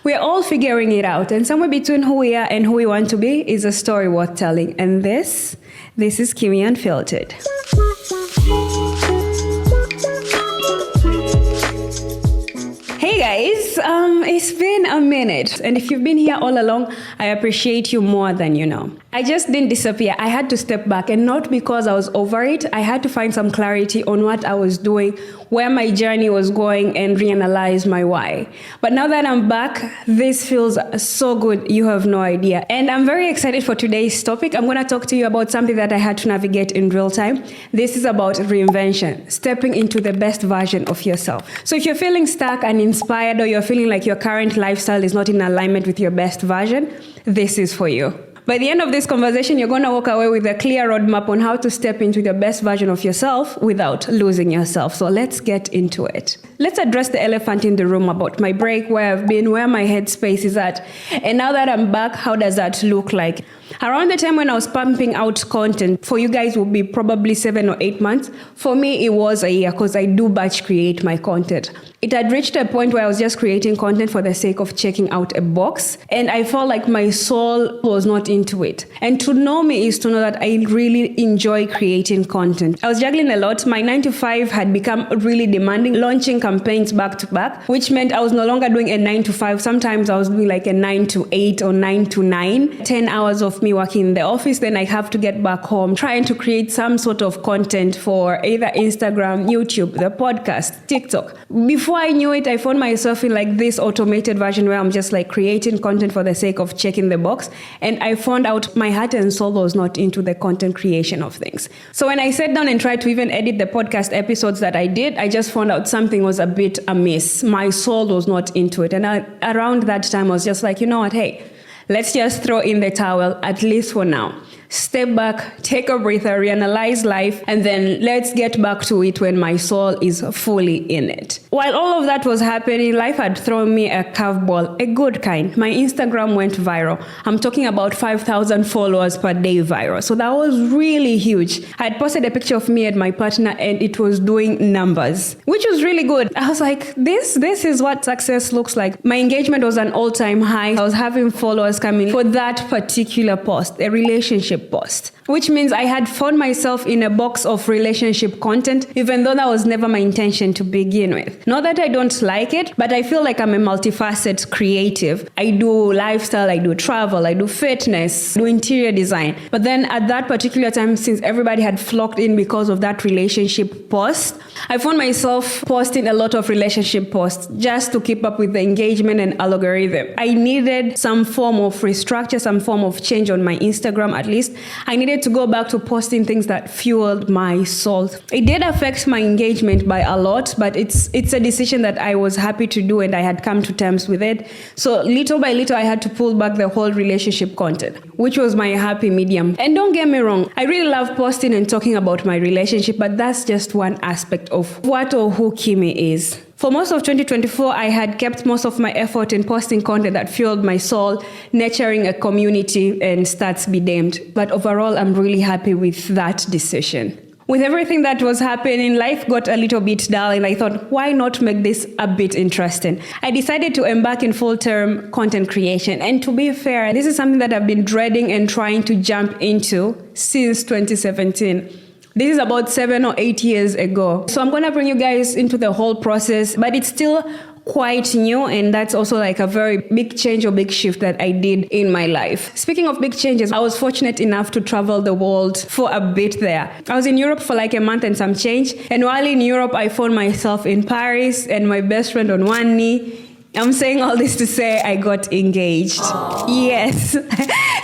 We're all figuring it out, and somewhere between who we are and who we want to be is a story worth telling. And this is Kymmiee Unfiltered. Hey guys, it's been a minute, and if you've been here all along, I appreciate you more than you know. I just didn't disappear. I had to step back, and not because I was over it. I had to find some clarity on what I was doing, where my journey was going, and reanalyze my why. But now that I'm back, this feels so good. You have no idea. And I'm very excited for today's topic. I'm going to talk to you about something that I had to navigate in real time. This is about reinvention, stepping into the best version of yourself. So if you're feeling stuck and inspired, or you're feeling like your current lifestyle is not in alignment with your best version, this is for you. By the end of this conversation, you're going to walk away with a clear roadmap on how to step into the best version of yourself without losing yourself. So let's get into it. Let's address the elephant in the room about my break, where I've been, where my headspace is at. And now that I'm back, how does that look like? Around the time when I was pumping out content, for you guys will be probably 7 or 8 months. For me, it was a year, because I do batch create my content. It had reached a point where I was just creating content for the sake of checking out a box, and I felt like my soul was not into it. And to know me is to know that I really enjoy creating content. I was juggling a lot. My 9 to 5 had become really demanding, launching campaigns back to back, which meant I was no longer doing a 9 to 5. Sometimes I was doing like a 9 to 8 or 9 to 9, 10 hours of me working in the office. Then I have to get back home, trying to create some sort of content for either Instagram, YouTube, the podcast, TikTok. Before I knew it, I found myself in like this automated version where I'm just like creating content for the sake of checking the box. And I found out my heart and soul was not into the content creation of things. So when I sat down and tried to even edit the podcast episodes that I did, I just found out something was a bit amiss. My soul was not into it. And around that time, I was just like, you know what, hey, let's just throw in the towel, at least for now. Step back, take a breather, reanalyze life, and then let's get back to it when my soul is fully in it. While all of that was happening, life had thrown me a curveball, a good kind. My Instagram went viral. I'm talking about 5,000 followers per day viral. So that was really huge. I had posted a picture of me and my partner, and it was doing numbers, which was really good. I was like, this is what success looks like. My engagement was an all-time high. I was having followers coming for that particular post, a relationship post, which means I had found myself in a box of relationship content, even though that was never my intention to begin with. Not that I don't like it, but I feel like I'm a multifaceted creative. I do lifestyle, I do travel, I do fitness, do interior design. But then at that particular time, since everybody had flocked in because of that relationship post, I found myself posting a lot of relationship posts just to keep up with the engagement and algorithm. I needed some form of restructure, some form of change on my Instagram at least. I needed to go back to posting things that fueled my soul. It did affect my engagement by a lot, but it's a decision that I was happy to do, and I had come to terms with it. So little by little, I had to pull back the whole relationship content, which was my happy medium. And don't get me wrong, I really love posting and talking about my relationship, but that's just one aspect of what or who Kymmiee is. For most of 2024, I had kept most of my effort in posting content that fueled my soul, nurturing a community, and stats be damned. But overall, I'm really happy with that decision. With everything that was happening, life got a little bit dull, and I thought, why not make this a bit interesting? I decided to embark in full-term content creation. And to be fair, this is something that I've been dreading and trying to jump into since 2017. This is about 7 or 8 years ago. So I'm going to bring you guys into the whole process, but it's still quite new, and that's also like a very big change or big shift that I did in my life. Speaking of big changes, I was fortunate enough to travel the world for a bit there. I was in Europe for like a month and some change, and while in Europe, I found myself in Paris and my best friend on one knee. I'm saying all this to say I got engaged. Aww. Yes.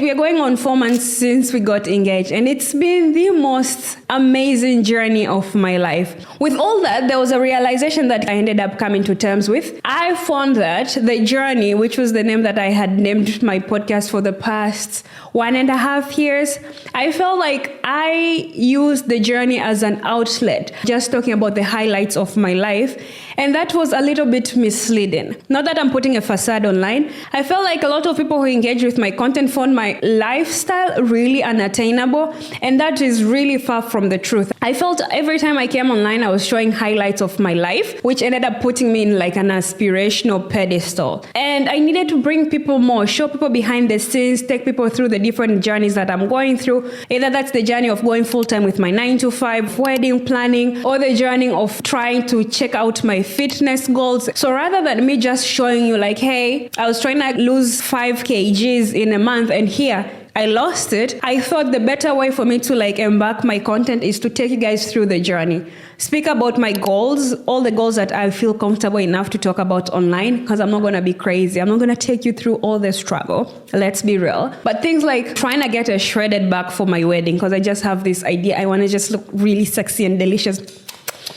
We are going on 4 months since we got engaged, and it's been the most amazing journey of my life. With all that, there was a realization that I ended up coming to terms with. I found that the journey, which was the name that I had named my podcast for the past 1.5 years, I felt like I used the journey as an outlet, just talking about the highlights of my life. And that was a little bit misleading. Not that I'm putting a facade online. I felt like a lot of people who engage with my content found my lifestyle really unattainable, and that is really far from the truth. I felt every time I came online, I was showing highlights of my life, which ended up putting me in like an aspirational pedestal. And I needed to bring people more, show people behind the scenes, take people through the different journeys that I'm going through. Either that's the journey of going full-time with my 9-to-5, wedding planning, or the journey of trying to check out my fitness goals. So rather than me just showing you like, hey, I was trying to lose 5 kgs in a month and here I lost it, I thought the better way for me to like embark my content is to take you guys through the journey. Speak about my goals, all the goals that I feel comfortable enough to talk about online, because I'm not going to be crazy. I'm not going to take you through all the struggle. Let's be real. But things like trying to get a shredded back for my wedding, because I just have this idea. I want to just look really sexy and delicious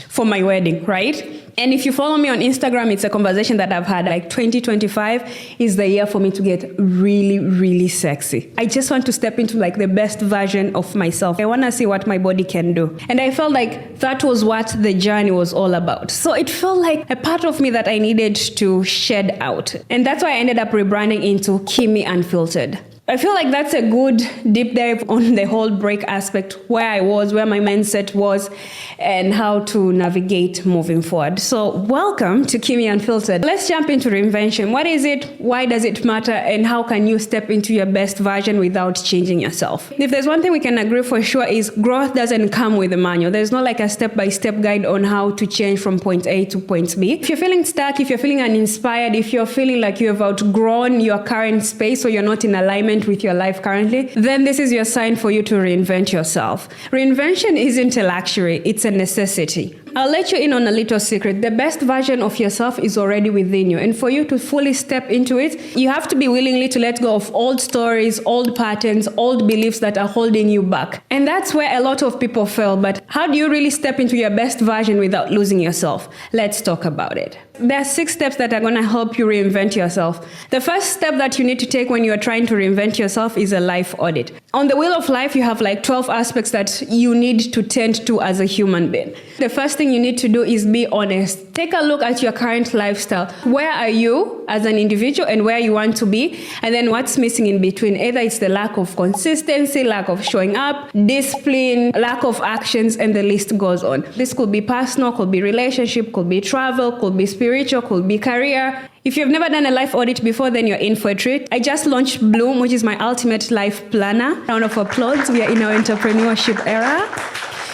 for my wedding, right? And if you follow me on Instagram, it's a conversation that I've had. Like 2025 is the year for me to get really, really sexy. I just want to step into like the best version of myself. I want to see what my body can do. And I felt like that was what the journey was all about. So it felt like a part of me that I needed to shed out. And that's why I ended up rebranding into Kymmiee Unfiltered. I feel like that's a good deep dive on the whole break aspect, where I was, where my mindset was, and how to navigate moving forward. So welcome to Kymmiee Unfiltered. Let's jump into reinvention. What is it? Why does it matter? And how can you step into your best version without changing yourself? If there's one thing we can agree for sure is growth doesn't come with a manual. There's not like a step-by-step guide on how to change from point A to point B. If you're feeling stuck, if you're feeling uninspired, if you're feeling like you have outgrown your current space or you're not in alignment with your life currently, then this is your sign for you to reinvent yourself. Reinvention isn't a luxury, it's a necessity. I'll let you in on a little secret. The best version of yourself is already within you. And for you to fully step into it, you have to be willingly to let go of old stories, old patterns, old beliefs that are holding you back. And that's where a lot of people fail. But how do you really step into your best version without losing yourself? Let's talk about it. There are 6 steps that are going to help you reinvent yourself. The first step that you need to take when you're trying to reinvent yourself is a life audit. On the wheel of life, you have like 12 aspects that you need to tend to as a human being. The first thing you need to do is be honest. Take a look at your current lifestyle. Where are you as an individual and where you want to be? And then what's missing in between? Either it's the lack of consistency, lack of showing up, discipline, lack of actions, and the list goes on. This could be personal, could be relationship, could be travel, could be spiritual, could be career. If you've never done a life audit before, then you're in for a treat. I just launched Bloom, which is my ultimate life planner. Round of applause. We are in our entrepreneurship era.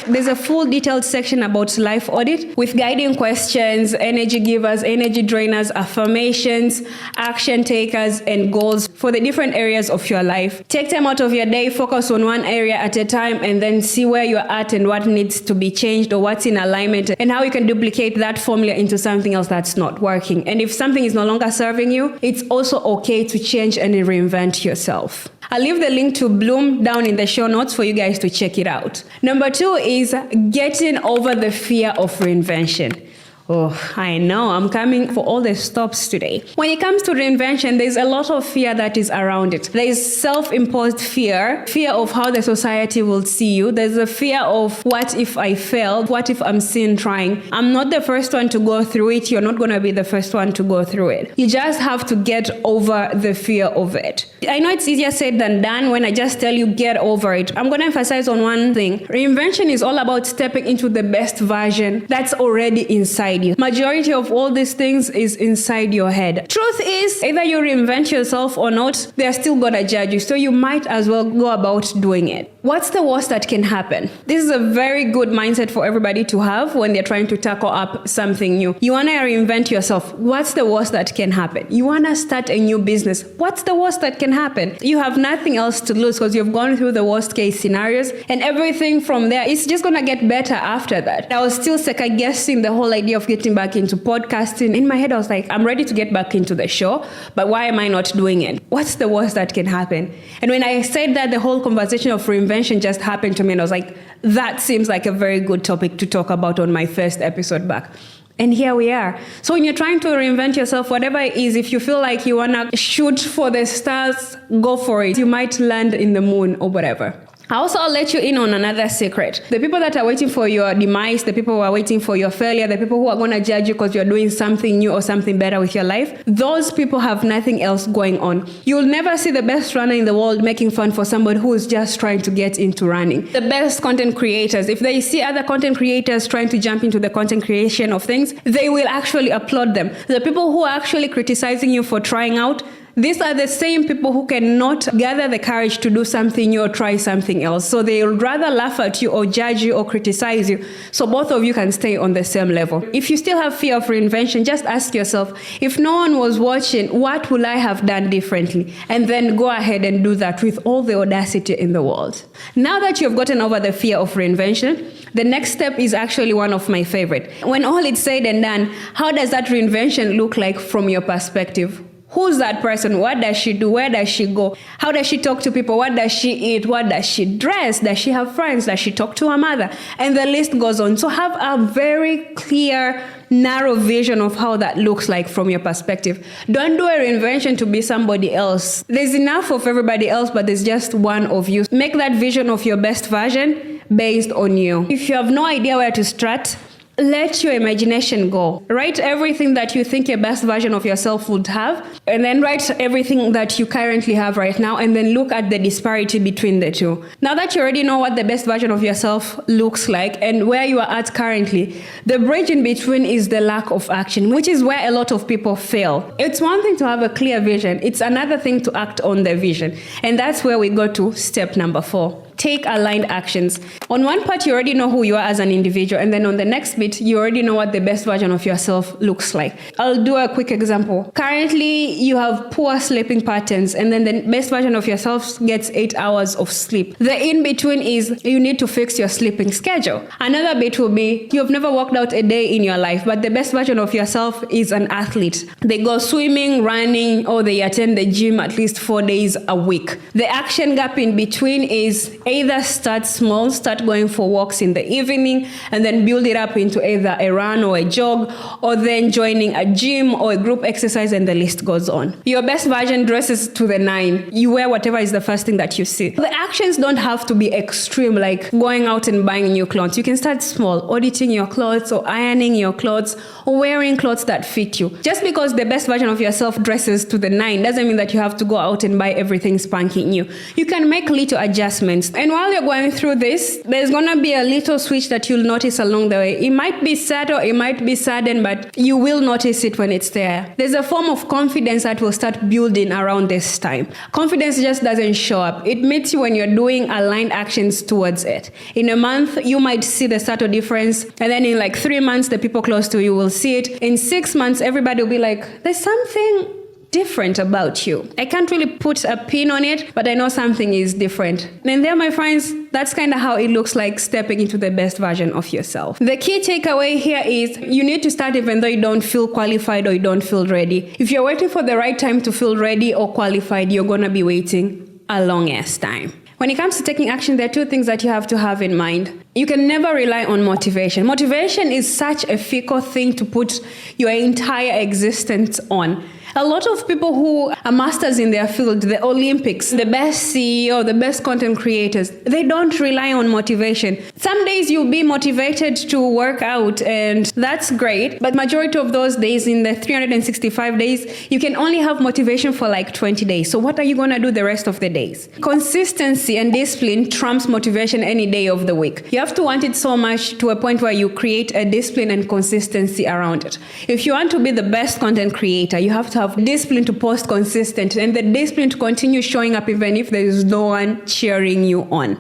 There's a full detailed section about life audit with guiding questions, energy givers, energy drainers, affirmations, action takers, and goals for the different areas of your life. Take time out of your day, focus on one area at a time, and then see where you're at and what needs to be changed or what's in alignment and how you can duplicate that formula into something else that's not working. And if something is no longer serving you, it's also okay to change and reinvent yourself. I'll leave the link to Bloom down in the show notes for you guys to check it out. Number 2 is getting over the fear of reinvention. Oh, I know, I'm coming for all the stops today. When it comes to reinvention, there's a lot of fear that is around it. There is self-imposed fear of how the society will see you. There's a fear of what if I fail? What if I'm seen trying? I'm not the first one to go through it. You're not going to be the first one to go through it. You just have to get over the fear of it. I know it's easier said than done when I just tell you get over it. I'm going to emphasize on one thing. Reinvention is all about stepping into the best version that's already inside you. Majority of all these things is inside your head. Truth is, either you reinvent yourself or not, they're still gonna judge you. So you might as well go about doing it. What's the worst that can happen? This is a very good mindset for everybody to have when they're trying to tackle up something new. You wanna reinvent yourself. What's the worst that can happen? You wanna start a new business. What's the worst that can happen? You have nothing else to lose because you've gone through the worst case scenarios and everything from there, it's just gonna get better after that. I was still second guessing the whole idea of getting back into podcasting. In my head, I was like, I'm ready to get back into the show, but why am I not doing it? What's the worst that can happen? And when I said that, the whole conversation of reinvention just happened to me, and I was like, that seems like a very good topic to talk about on my first episode back. And here we are. So when you're trying to reinvent yourself, whatever it is, if you feel like you want to shoot for the stars, go for it. You might land in the moon or whatever. I'll let you in on another secret. The people that are waiting for your demise, the people who are waiting for your failure, the people who are going to judge you because you're doing something new or something better with your life, those people have nothing else going on. You'll never see the best runner in the world making fun for somebody who is just trying to get into running. The best content creators, if they see other content creators trying to jump into the content creation of things, they will actually applaud them. The people who are actually criticizing you for trying out, these are the same people who cannot gather the courage to do something new or try something else. So they would rather laugh at you or judge you or criticize you, so both of you can stay on the same level. If you still have fear of reinvention, just ask yourself, if no one was watching, what would I have done differently? And then go ahead and do that with all the audacity in the world. Now that you've gotten over the fear of reinvention, the next step is actually one of my favorite. When all is said and done, how does that reinvention look like from your perspective? Who's that person? What does she do? Where does she go? How does she talk to people? What does she eat? What does she dress? Does she have friends? Does she talk to her mother? And the list goes on. So have a very clear, narrow vision of how that looks like from your perspective. Don't do a reinvention to be somebody else. There's enough of everybody else, but there's just one of you. Make that vision of your best version based on you. If you have no idea where to start, let your imagination go. Write everything that you think your best version of yourself would have, and then write everything that you currently have right now, and then look at the disparity between the two. Now that you already know what the best version of yourself looks like and where you are at currently, the bridge in between is the lack of action, which is where a lot of people fail. It's one thing to have a clear vision. It's another thing to act on the vision. And that's where we go to step number 4. Take aligned actions. On one part, you already know who you are as an individual, and then on the next bit, you already know what the best version of yourself looks like. I'll do a quick example. Currently, you have poor sleeping patterns, and then the best version of yourself gets 8 hours of sleep. The in-between is you need to fix your sleeping schedule. Another bit will be you've never worked out a day in your life, but the best version of yourself is an athlete. They go swimming, running, or they attend the gym at least 4 days a week. The action gap in between is either start small, start going for walks in the evening, and then build it up into either a run or a jog, or then joining a gym or a group exercise, and the list goes on. Your best version dresses to the 9. You wear whatever is the first thing that you see. The actions don't have to be extreme, like going out and buying new clothes. You can start small, auditing your clothes or ironing your clothes or wearing clothes that fit you. Just because the best version of yourself dresses to the 9 doesn't mean that you have to go out and buy everything spanking new. You can make little adjustments. And while you're going through this, there's going to be a little switch that you'll notice along the way. It might be subtle, it might be sudden, but you will notice it when it's there. There's a form of confidence that will start building around this time. Confidence just doesn't show up. It meets you when you're doing aligned actions towards it. In a month, you might see the subtle difference, and then in like 3 months, the people close to you will see it. In 6 months, everybody will be like, there's something different about you. I can't really put a pin on it, but I know something is different. And there, my friends, that's kind of how it looks like stepping into the best version of yourself. The key takeaway here is you need to start even though you don't feel qualified or you don't feel ready. If you're waiting for the right time to feel ready or qualified, you're going to be waiting a long ass time. When it comes to taking action, there are 2 things that you have to have in mind. You can never rely on motivation. Motivation is such a fickle thing to put your entire existence on. A lot of people who are masters in their field, the Olympics, the best CEO, the best content creators, they don't rely on motivation. Some days you'll be motivated to work out, and that's great. But majority of those days, in the 365 days, you can only have motivation for like 20 days. So what are you going to do the rest of the days? Consistency and discipline trumps motivation any day of the week. You have to want it so much to a point where you create a discipline and consistency around it. If you want to be the best content creator, you have to have discipline to post consistent and the discipline to continue showing up even if there is no one cheering you on.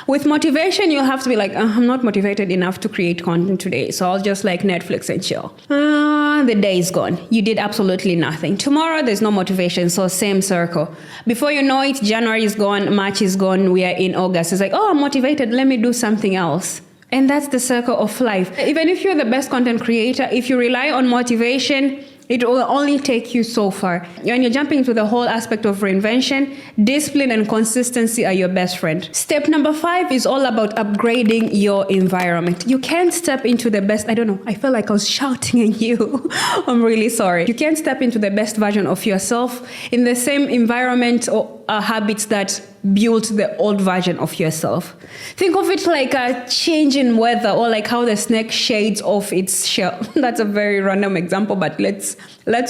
With motivation, you'll have to be like, I'm not motivated enough to create content today, so I'll just like Netflix and chill. The day is gone. You did absolutely nothing. Tomorrow, there's no motivation, so same circle. Before you know it, January is gone, March is gone, we are in August. It's like, I'm motivated, let me do something else. And that's the circle of life. Even if you're the best content creator, if you rely on motivation, it will only take you so far. When you're jumping into the whole aspect of reinvention, discipline and consistency are your best friend. Step number 5 is all about upgrading your environment. You can't step into the best, I felt like I was shouting at you. I'm really sorry. You can't step into the best version of yourself in the same environment or habits that built the old version of yourself. Think of it like a change in weather, or like how the snake shades off its shell. That's a very random example, but let's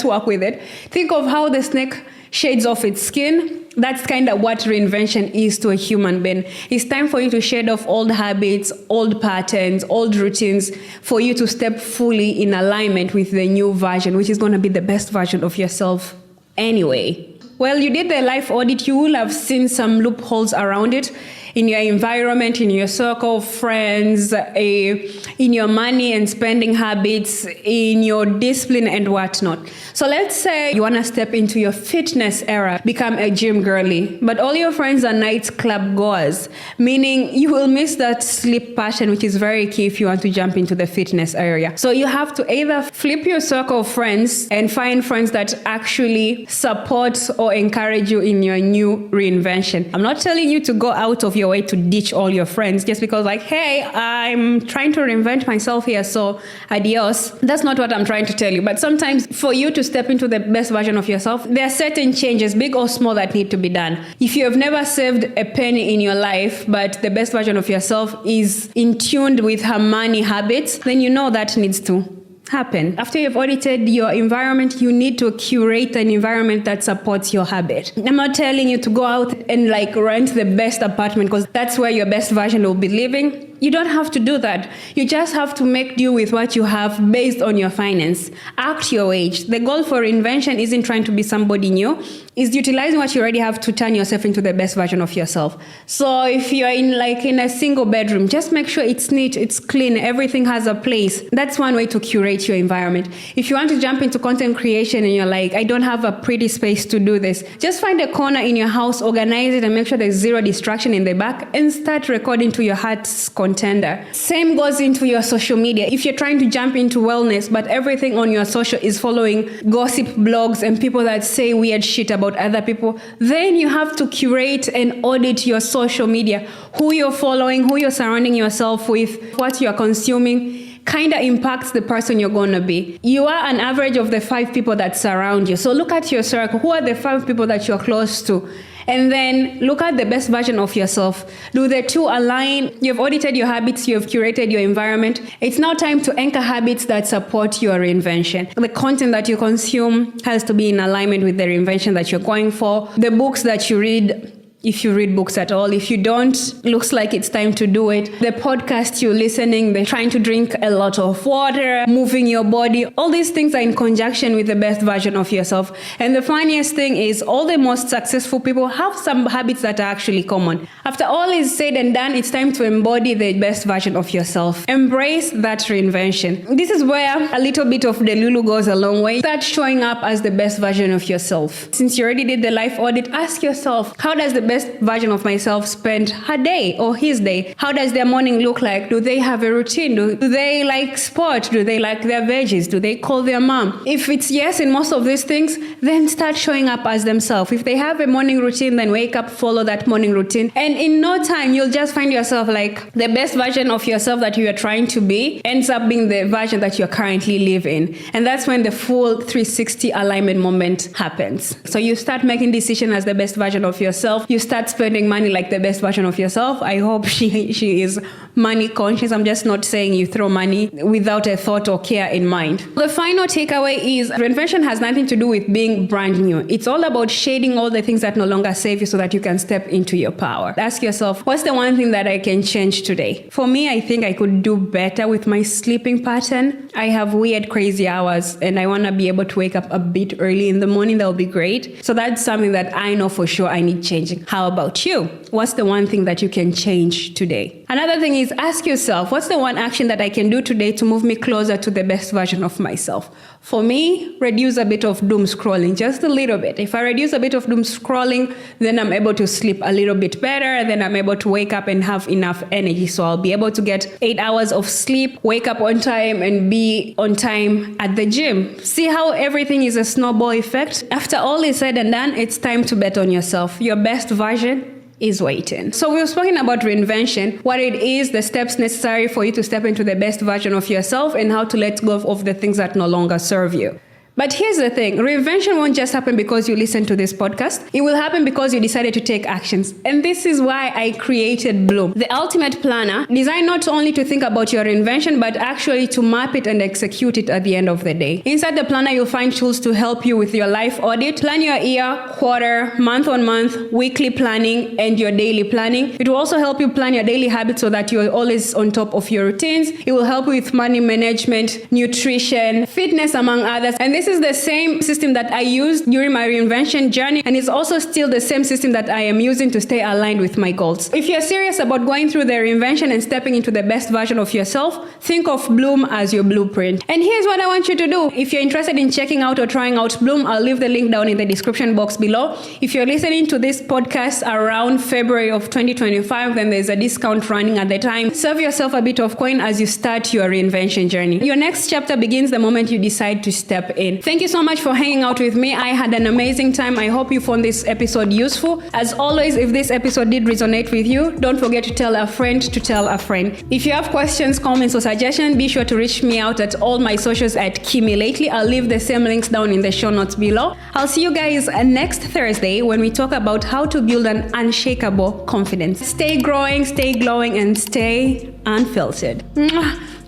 work with it. Think of how the snake shades off its skin. That's kind of what reinvention is to a human being. It's time for you to shed off old habits, old patterns, old routines, for you to step fully in alignment with the new version, which is going to be the best version of yourself anyway. Well, you did the life audit. You will have seen some loopholes around it in your environment, in your circle of friends, in your money and spending habits, in your discipline and whatnot. So let's say you want to step into your fitness era, become a gym girly, but all your friends are nightclub goers, meaning you will miss that sleep pattern, which is very key if you want to jump into the fitness area. So you have to either flip your circle of friends and find friends that actually support or encourage you in your new reinvention. I'm not telling you to go out of your way to ditch all your friends just because like, hey, I'm trying to reinvent myself here, so adios. That's not what I'm trying to tell you. But sometimes for you to step into the best version of yourself, there are certain changes, big or small, that need to be done. If you have never saved a penny in your life, but the best version of yourself is in tune with her money habits, then you know that needs to happen. After you've audited your environment, you need to curate an environment that supports your habit. I'm not telling you to go out and like rent the best apartment because that's where your best version will be living. You don't have to do that. You just have to make do with what you have based on your finance. Act your age. The goal for reinvention isn't trying to be somebody new. It's utilizing what you already have to turn yourself into the best version of yourself. So if you're in a single bedroom, just make sure it's neat, it's clean, everything has a place. That's one way to curate your environment. If you want to jump into content creation and you're like, I don't have a pretty space to do this, just find a corner in your house, organize it, and make sure there's zero distraction in the back, and start recording to your heart's contender. Same goes into your social media. If you're trying to jump into wellness, but everything on your social is following gossip blogs and people that say weird shit about other people, then you have to curate and audit your social media. Who you're following, who you're surrounding yourself with, what you're consuming, kind of impacts the person you're going to be. You are an average of the 5 people that surround you. So look at your circle. Who are the 5 people that you're close to? And then look at the best version of yourself. Do the two align? You've audited your habits, you've curated your environment. It's now time to anchor habits that support your reinvention. The content that you consume has to be in alignment with the reinvention that you're going for. The books that you read, if you read books at all. If you don't, looks like it's time to do it. The podcast you're listening, they're trying to drink a lot of water, moving your body. All these things are in conjunction with the best version of yourself. And the funniest thing is all the most successful people have some habits that are actually common. After all is said and done, it's time to embody the best version of yourself. Embrace that reinvention. This is where a little bit of Delulu goes a long way. Start showing up as the best version of yourself. Since you already did the life audit, ask yourself, how does the best version of myself spend her day or his day? How does their morning look like? Do they have a routine? Do they like sport? Do they like their veggies? Do they call their mom? If it's yes in most of these things, then start showing up as themselves. If they have a morning routine, then wake up, follow that morning routine. And in no time, you'll just find yourself like the best version of yourself that you are trying to be ends up being the version that you're currently living. And that's when the full 360 alignment moment happens. So you start making decisions as the best version of yourself. You start spending money like the best version of yourself. I hope she is money conscious. I'm just not saying you throw money without a thought or care in mind. The final takeaway is reinvention has nothing to do with being brand new. It's all about shading all the things that no longer serve you so that you can step into your power. Ask yourself, what's the one thing that I can change today? For me, I think I could do better with my sleeping pattern. I have weird, crazy hours and I want to be able to wake up a bit early in the morning. That would be great. So that's something that I know for sure I need changing. How about you? What's the one thing that you can change today? Another thing is ask yourself, what's the one action that I can do today to move me closer to the best version of myself? For me, reduce a bit of doom scrolling, just a little bit. If I reduce a bit of doom scrolling, then I'm able to sleep a little bit better. Then I'm able to wake up and have enough energy. So I'll be able to get 8 hours of sleep, wake up on time and be on time at the gym. See how everything is a snowball effect? After all is said and done, it's time to bet on yourself. Your best version is waiting. So we've spoken about reinvention, what it is, the steps necessary for you to step into the best version of yourself, and how to let go of the things that no longer serve you. But here's the thing, reinvention won't just happen because you listen to this podcast. It will happen because you decided to take actions. And this is why I created Bloom, the ultimate planner, designed not only to think about your reinvention, but actually to map it and execute it at the end of the day. Inside the planner, you'll find tools to help you with your life audit, plan your year, quarter, month on month, weekly planning, and your daily planning. It will also help you plan your daily habits so that you're always on top of your routines. It will help you with money management, nutrition, fitness, among others. And this is the same system that I used during my reinvention journey, and it's also still the same system that I am using to stay aligned with my goals. If you're serious about going through the reinvention and stepping into the best version of yourself, think of Bloom as your blueprint. And here's what I want you to do. If you're interested in checking out or trying out Bloom, I'll leave the link down in the description box below. If you're listening to this podcast around February of 2025, then there's a discount running at the time. Save yourself a bit of coin as you start your reinvention journey. Your next chapter begins the moment you decide to step in. Thank you so much for hanging out with me. I had an amazing time. I hope you found this episode useful. As always, if this episode did resonate with you, don't forget to tell a friend to tell a friend. If you have questions, comments, or suggestions, be sure to reach me out at all my socials at Kymmiee Lately. I'll leave the same links down in the show notes below. I'll see you guys next Thursday when we talk about how to build an unshakable confidence. Stay growing, stay glowing, and stay unfiltered.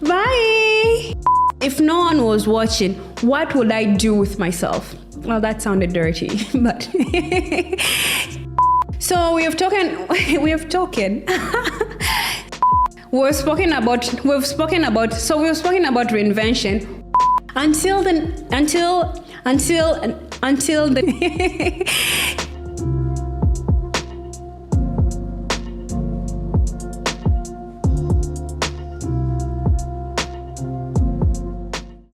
Bye! If no one was watching, what would I do with myself? Well, that sounded dirty, but so we've spoken about reinvention until the